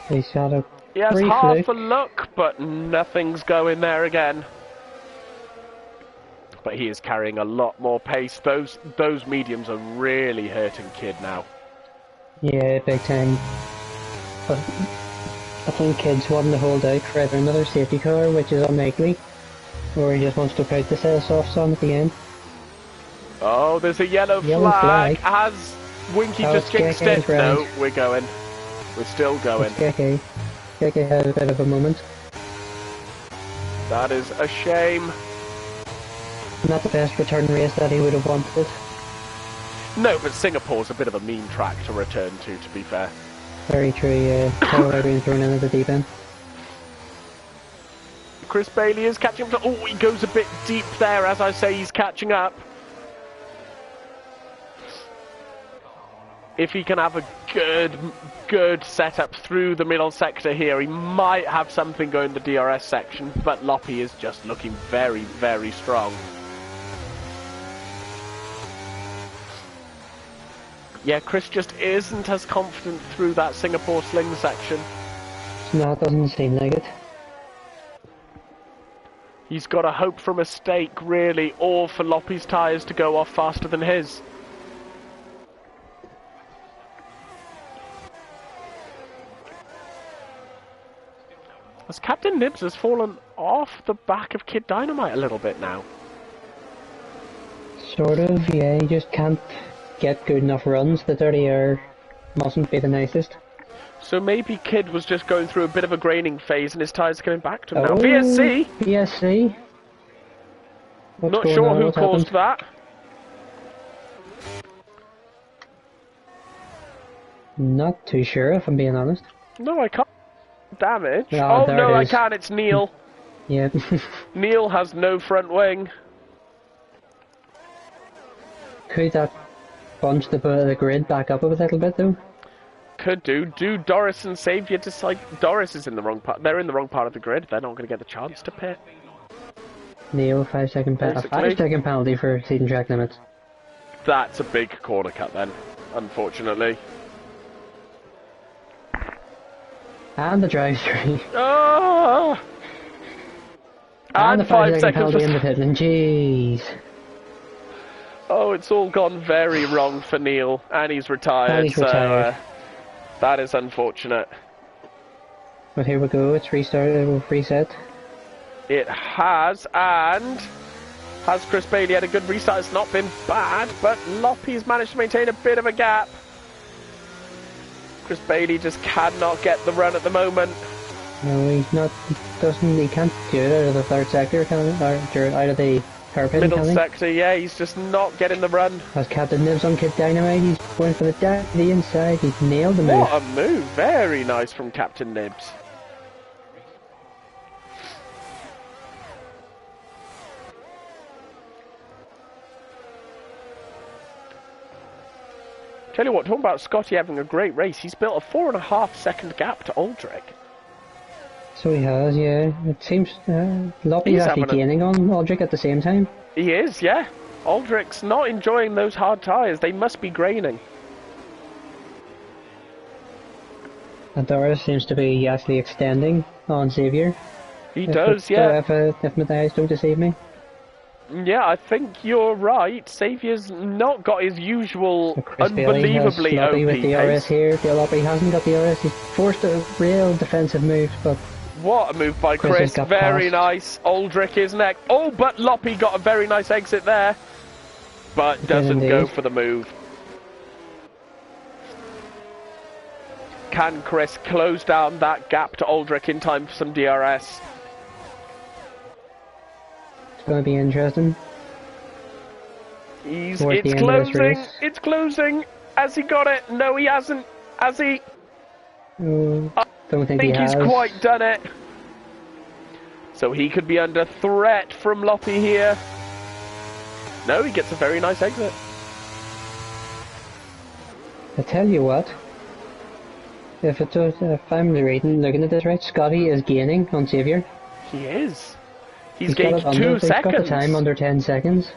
He's got a He has half a look, but nothing's going there again. But he is carrying a lot more pace. Those mediums are really hurting Kid now. Yeah, big time. But I think Kid's wanting to hold out for either another safety car, which is unlikely, or he just wants to crowd the set softs on at the end. Oh, there's a yellow flag. Has Winky just jinxed it? No, we're going. We're still going. Geke had a bit of a moment. That is a shame. Not the best return race that he would have wanted. No, but Singapore's a bit of a mean track to return to be fair. Very true, yeah. Probably being thrown in at the deep end. Chris Bailey is catching up to... Oh, he goes a bit deep there, as I say, he's catching up. If he can have a good setup through the middle sector here, he might have something going to the DRS section, but Loppy is just looking very, very strong. Yeah, Chris just isn't as confident through that Singapore sling section. No, it doesn't seem like it. He's got to hope for a mistake, really, or for Loppy's tyres to go off faster than his. As Captain Nibs has fallen off the back of Kid Dynamite a little bit now. Sort of, yeah, he just can't get good enough runs. The dirty air mustn't be the nicest. So maybe Kid was just going through a bit of a graining phase and his tyres are coming back to him now. VSC! VSC? Not sure who caused that. Not too sure, if I'm being honest. No, I can't. Damage. Oh no, I can. It's Neil. Yeah. Neil has no front wing. Could that bunch the grid back up a little bit though? Could do. Do Doris and Saviour decide? Doris is in the wrong part. They're in the wrong part of the grid. They're not going to get the chance to pit. Neil, 5 second penalty for exceeding track limits. That's a big corner cut then, unfortunately. And the drive-through. Oh! And the 5 second penalty in the pit lane. Jeez. Oh, it's all gone very wrong for Neil, and he's retired. So that is unfortunate. But here we go. It's restarted. We'll reset. It has, and has Chris Bailey had a good restart? It's not been bad, but Loppy's managed to maintain a bit of a gap. Chris Bailey just cannot get the run at the moment. No, he's not. He can't do it out of the third sector, can he? Or out of the hairpin. Middle sector, yeah. He's just not getting the run. As Captain Nibs on Kid Dynamite, he's going for the inside. He's nailed the move. What a move! Very nice from Captain Nibs. Tell you what, talking about Scotty having a great race, he's built a 4.5 second gap to Aldrich. So he has, yeah. It seems Loppy's actually gaining on Aldrich at the same time. He is, yeah. Aldrich's not enjoying those hard tyres. They must be graining. And Doris seems to be actually extending on Xavier. He does, yeah. If my eyes don't deceive me. Yeah, I think you're right. Xavier's not got his usual unbelievably OP with the pace. RS here. Loppy hasn't got the RS. He's forced a real defensive move, but... What a move by Chris. Very nice. Aldrich is next. Oh, but Loppy got a very nice exit there. But doesn't go for the move. Can Chris close down that gap to Aldrich in time for some DRS? It's going to be interesting. It's closing. It's closing. Has he got it? No, he hasn't. Has he? Don't think he has. He's quite done it. So he could be under threat from Loppy here. No, he gets a very nice exit. I tell you what. If I'm looking at this right, Scotty is gaining on Xavier. He is. He's gained 2 seconds. He's got the time under 10 seconds.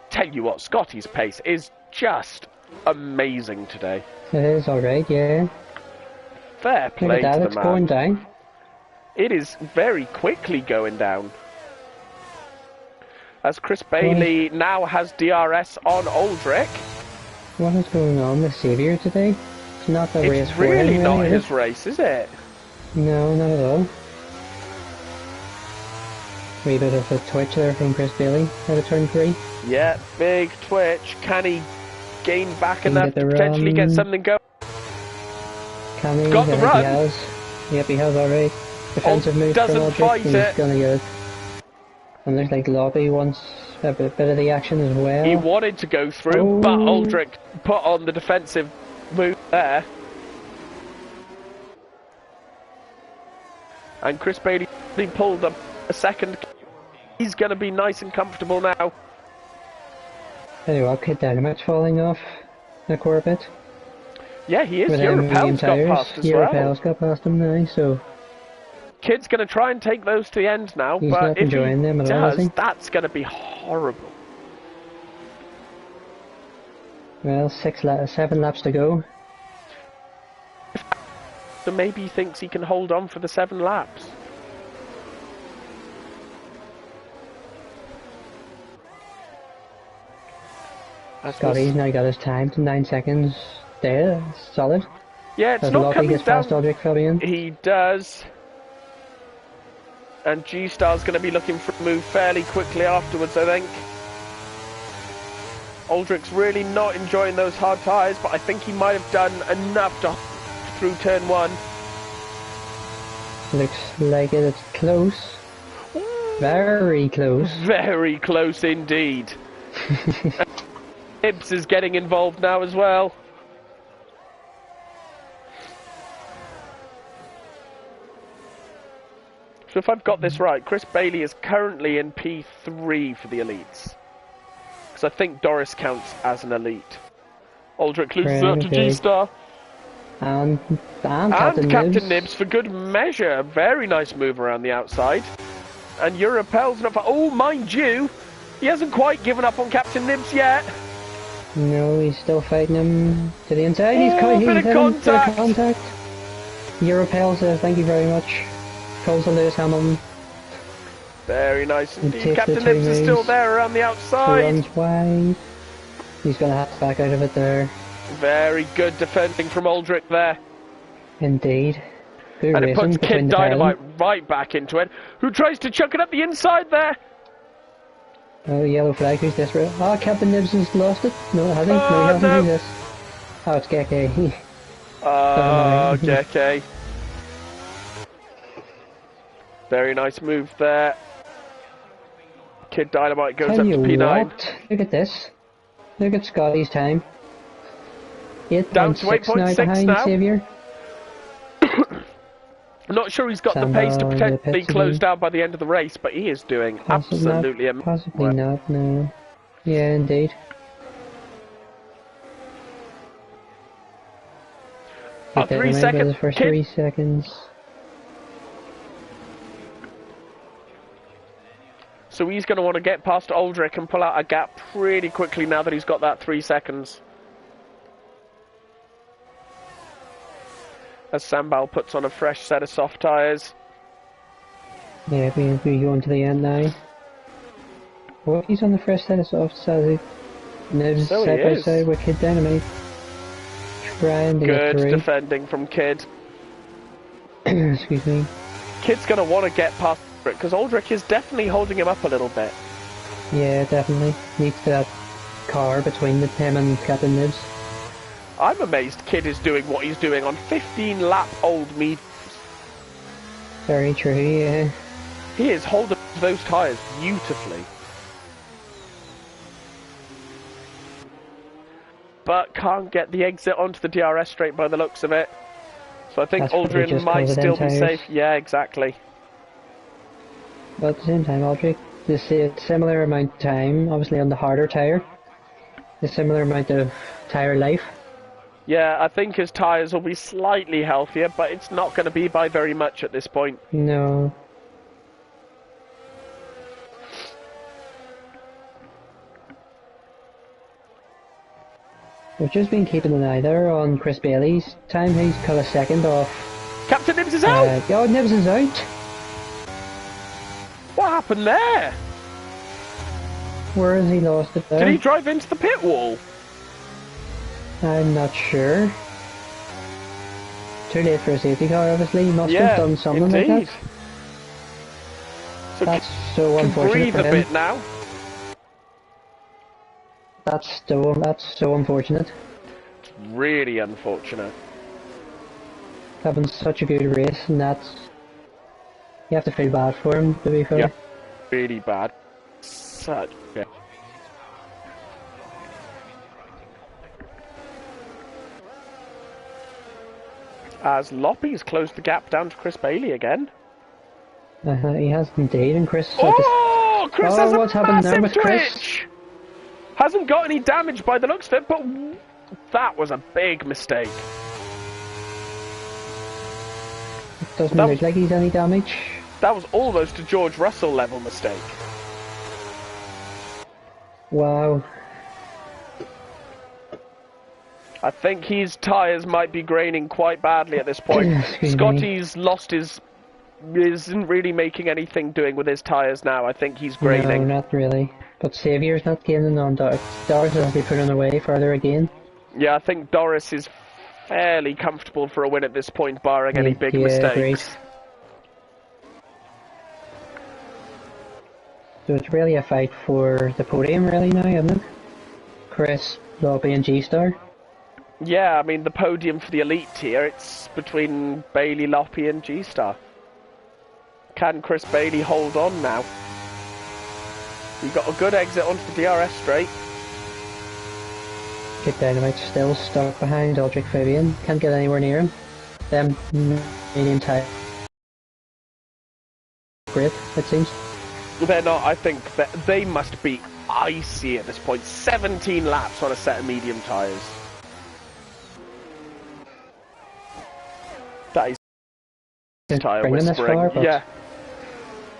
Tell you what, Scotty's pace is just amazing today. It is alright, yeah. Fair play to the man. It's going down. It is very quickly going down. As Chris Bailey now has DRS on Aldrich. What is going on with Xavier today? It's not the race for him. It's really not his race, is it? No, not at all. Wee bit of a twitch there from Chris Bailey out of turn 3. Yeah, big twitch. Can he gain back Can enough to potentially get something going? Can he? Got the run. He has. Yep, he has already. Defensive move doesn't from fight Aldrich. it. He's gonna get it. And looks like Lobby wants a bit of the action as well. He wanted to go through, but Aldrich put on the defensive move there. And Chris Bailey pulled up a second. He's going to be nice and comfortable now. Anyway, Kid Dynamite's falling off a core bit. Yeah, he is. With Europel's got past as well. Europel's got past him now, so... Kid's going to try and take those to the end now, He's but not if enjoying he them at all, is does, he? that's going to be horrible. Well, 7 laps to go. So maybe he thinks he can hold on for the 7 laps. Scotty's now got his time to 9 seconds. There, solid. Yeah, it's As not Lobby coming gets down. past Aldrich Fabian. He does. And G-Star's going to be looking for a move fairly quickly afterwards, I think. Aldrich's really not enjoying those hard tyres, but I think he might have done enough to through turn 1. Looks like it's close. Very close. Very close indeed. Hibbs is getting involved now as well. So if I've got this right, Chris Bailey is currently in P3 for the elites. Because I think Doris counts as an elite. Aldrich loses out to G-Star. And Captain Nibs for good measure. Very nice move around the outside. And Europel's not... Oh, mind you, he hasn't quite given up on Captain Nibs yet. No, he's still fighting him to the inside. Oh, He's bit of contact. Bit of contact. Europel says thank you very much. Calls on Lewis Hamilton. Very nice indeed. Captain Nibs is still there around the outside. Runs wide. He's going to have to back out of it there. Very good defending from Aldrich there. Indeed. Good and it puts Kid Dynamite pile. right back into it. Who tries to chuck it up the inside there? Oh, yellow flag. Who's desperate? Oh, Captain Nibs has lost it. No, it hasn't. No, he hasn't. No. Who's this? Oh, it's Geke. Oh, Geke. Very nice move there. Kid Dynamite goes up to P9. What? Look at this. Look at Scotty's time. Down to 8.6 now. Xavier. I'm not sure he's got the pace to potentially close down by the end of the race, but he is doing absolutely amazing. Possibly not, no. Yeah, indeed. Oh, 3 seconds. For 3 seconds. So he's going to want to get past Aldrich and pull out a gap pretty quickly now that he's got that 3 seconds. As Sambal puts on a fresh set of soft tyres. Yeah, we're going to the end now. Well, he's on the fresh set of soft tyres. Nibs So side he by is. side with Kid Dynamite. Trying to get Good through. defending from Kid. Excuse me. Kid's going to want to get past Aldrich because Aldrich is definitely holding him up a little bit. Yeah, definitely. Needs that car between him and Captain Nibs. I'm amazed Kid is doing what he's doing on 15-lap-old mediums. Very true, yeah. He is holding those tyres beautifully. But can't get the exit onto the DRS straight by the looks of it. So I think Aldrin might still be safe. Yeah, exactly. But at the same time, Aldrich, the similar amount of time, obviously on the harder tyre. The similar amount of tyre life. Yeah, I think his tyres will be slightly healthier, but it's not going to be by very much at this point. No. We've just been keeping an eye there on Chris Bailey's time. He's cut a second off. Captain Nibs is out! Oh, Nibs is out! What happened there? Where has he lost it there? Did he drive into the pit wall? I'm not sure. too late for a safety car, obviously. He must have Yeah, done something indeed. like that. So That's so can unfortunate breathe for a him. bit now. That's so unfortunate. It's really unfortunate. Having such a good race, and that's... You have to feel bad for him, to be fair. Yeah, really bad. Such. Yeah. As Loppy's closed the gap down to Chris Bailey again. He has indeed, and Chris... Oh, Chris has a what's happened there massive with Chris? twitch! Hasn't got any damage by the looks of it, but that was a big mistake. Doesn't look like he's any damage. That was almost a George Russell level mistake. Wow. I think his tyres might be graining quite badly at this point. Scotty's lost his... isn't really making anything doing with his tyres now. I think he's graining. No, not really. But Saviour's not gaining on Doris. Doris will be putting away further again. Yeah, I think Doris is fairly comfortable for a win at this point, barring any big mistakes. Great. So it's really a fight for the podium really now, isn't it? Chris, Lobby and G-Star. Yeah, I mean the podium for the elite tier, it's between Bailey, Loppy and G-Star. Can Chris Bailey hold on now? He got a good exit onto the DRS straight. Kid Dynamite still stuck behind Aldrich Fabian. Can't get anywhere near him. Them medium type. Great, it seems. They're not, I think that they must be icy at this point. 17 laps on a set of medium tyres. That is tyre whispering. Yeah.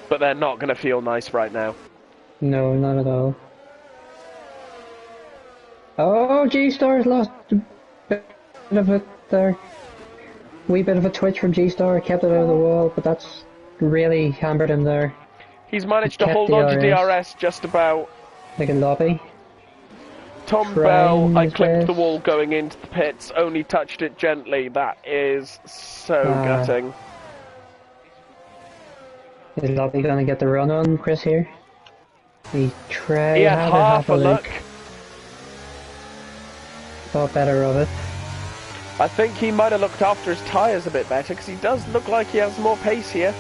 But they're not going to feel nice right now. No, not at all. Oh, G-Star's lost a bit of it there. Wee bit of a twitch from G-Star, kept it out of the wall, but that's really hampered him there. He's managed to hold on to DRS just about. Like a lobby. Tom Bell, I clipped the wall going into the pits, only touched it gently. That is so gutting. Is Lobby going to get the run on Chris here? He tried. He had half a look. Thought better of it. I think he might have looked after his tyres a bit better, because he does look like he has more pace here.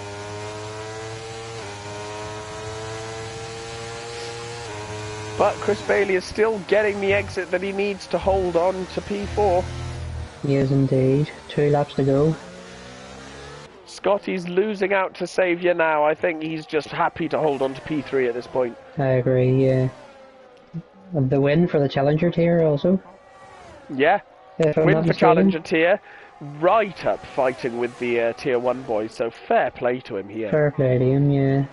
But Chris Bailey is still getting the exit that he needs to hold on to P4. He is indeed. 2 laps to go. Scotty's losing out to Saviour now. I think he's just happy to hold on to P3 at this point. I agree, yeah. And the win for the Challenger tier also. Yeah. Win for Challenger tier. Right up fighting with the Tier 1 boys, so fair play to him here. Fair play to him, yeah.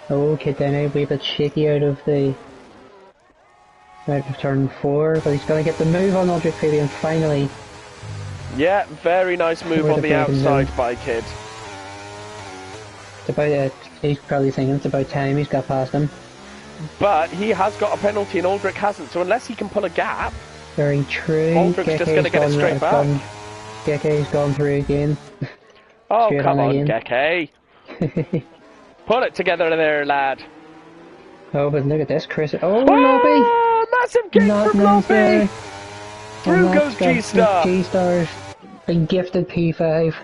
Oh, Kid Down a wee bit shaky out of turn 4, but he's going to get the move on Aldrich Fabian finally. Yeah, very nice move on the outside by Kid. It's about it. He's probably thinking it's about time he's got past him. But he has got a penalty and Aldrich hasn't, so unless he can pull a gap... Very true. Aldrich's just going to get it straight back. Geke's gone through again. Oh, come on, Geke. Pull it together there, lad. Oh, but look at this, Chris. Oh, Lobby! Massive kick from Lobby! Through goes G-Star. G-Star's been gifted P5.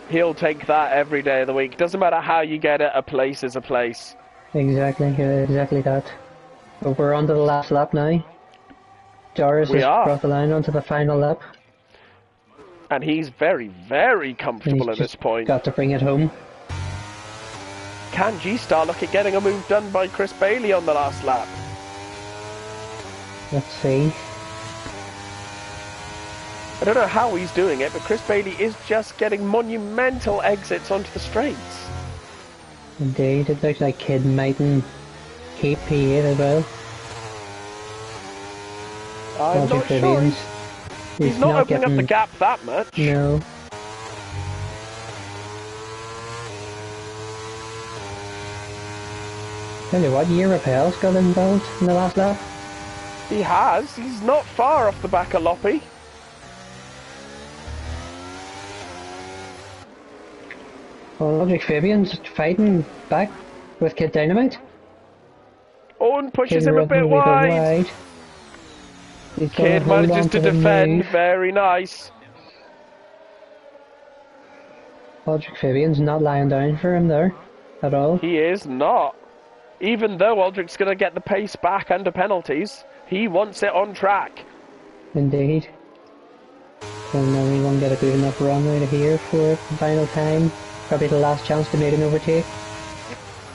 He'll take that every day of the week. Doesn't matter how you get it, a place is a place. Exactly, exactly that. But we're on to the last lap now. Doris has brought the line onto the final lap. And he's very, very comfortable at this point. Got to bring it home. Can G-Star look at getting a move done by Chris Bailey on the last lap? Let's see. I don't know how he's doing it, but Chris Bailey is just getting monumental exits onto the straights. Indeed, it looks like Kid mightn't keep P8 as well. I'm not sure. He's not opening up the gap that much. No. Tell you what, Europel's got involved in the last lap. He has. He's not far off the back of Loppy. Well, Logic Fabian's fighting back with Kid Dynamite. Owen pushes Kid him a Rhythm bit wide. He's Kid manages to defend. Very nice. Logic Fabian's not lying down for him there at all. He is not. Even though Aldrich's going to get the pace back under penalties, he wants it on track. Indeed. And then we won't get a good enough run right here for the final time. Probably the last chance to make an overtake.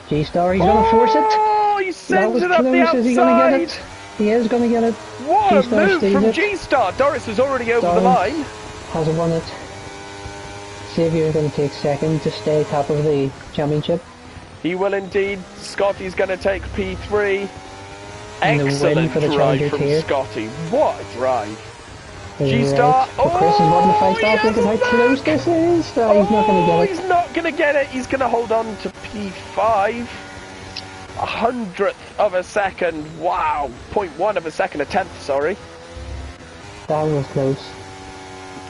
G-Star, he's going to force it. Oh, he sends it up the outside. Is he going to get it? He is going to get it. What a move from G-Star. Doris is already over the line. Hasn't won it. Xavier is going to take second to stay top of the championship. He will indeed. Scotty's going to take P3. Excellent drive from Scotty. What a drive. G-Star. Right. Oh, Chris is wanting to fight back. Look at how close this is. He's not going to get it. He's not going to get it. He's going to hold on to P5. 100th of a second. Wow. 0.1 of a second. A tenth, sorry. That was close.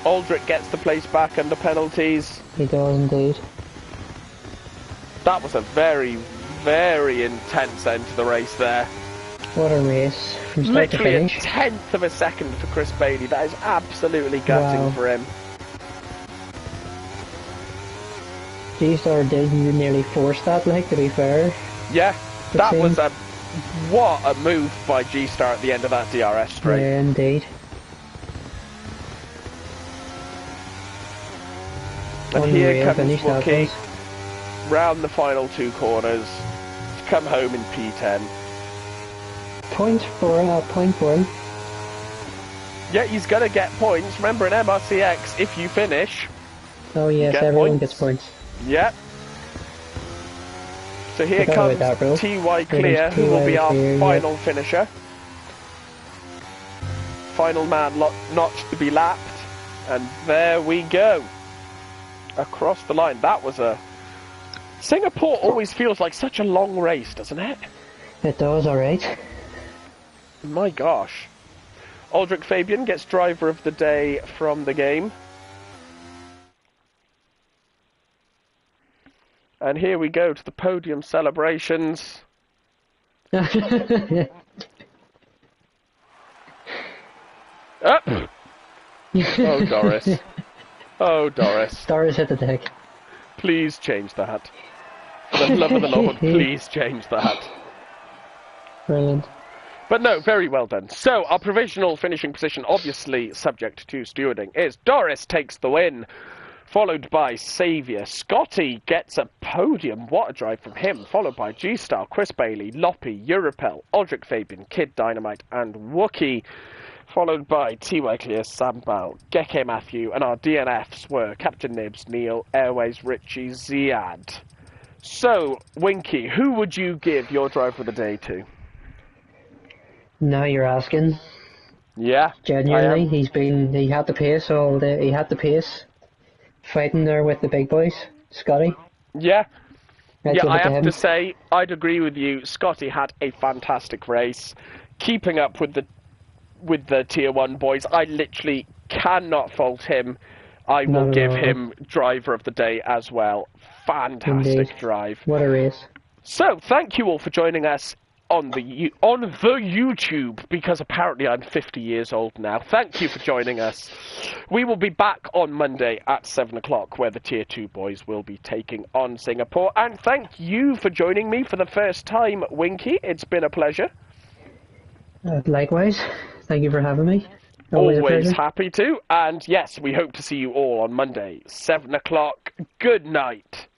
Aldrich gets the place back under penalties. He does indeed. That was a very, very intense end to the race there. What a race from start to finish. Literally a tenth of a second for Chris Bailey. That is absolutely gutting for him. G-Star did nearly force that, like, to be fair. Yeah, that was what a move by G-Star at the end of that DRS straight. Yeah, indeed. And here comes Wookie round the final two corners to come home in P10. Point for him. Yeah, he's going to get points. Remember, in MRC-X, if you finish... Oh yes, everyone gets points. Yep. So here comes TY Clear, who will be our final finisher. Final man not to be lapped. And there we go. Across the line. That was a... Singapore always feels like such a long race, doesn't it? It does, alright. My gosh. Aldrich Fabian gets driver of the day from the game. And here we go to the podium celebrations. Up! Oh, Doris. Oh, Doris. Doris hit the deck. Please change that. For the love of the Lord, please change that. Brilliant. But no, very well done. So, our provisional finishing position, obviously subject to stewarding, is Doris takes the win, followed by Saviour. Scotty gets a podium. What a drive from him. Followed by G-Star, Chris Bailey, Loppy, Europel, Aldrich Fabian, Kid Dynamite, and Wookie. Followed by TY Clear, Sambal, Geke Matthew, and our DNFs were Captain Nibs, Neil, Airways, Richie, Ziad. So, Winky, who would you give your driver of the day to? Now you're asking. Yeah. Genuinely, he had the pace all day. He had the pace. Fighting there with the big boys. Scotty. Yeah. I have to say, I'd agree with you. Scotty had a fantastic race. Keeping up with the Tier 1 boys. I literally cannot fault him. I will give him driver of the day as well. Fantastic drive. What a race. So, thank you all for joining us on the YouTube, because apparently I'm 50 years old now. Thank you for joining us. We will be back on Monday at 7 o'clock, where the Tier 2 boys will be taking on Singapore. And thank you for joining me for the first time, Winky. It's been a pleasure. Likewise. Thank you for having me. Always happy to. And yes, we hope to see you all on Monday, 7 o'clock. Good night.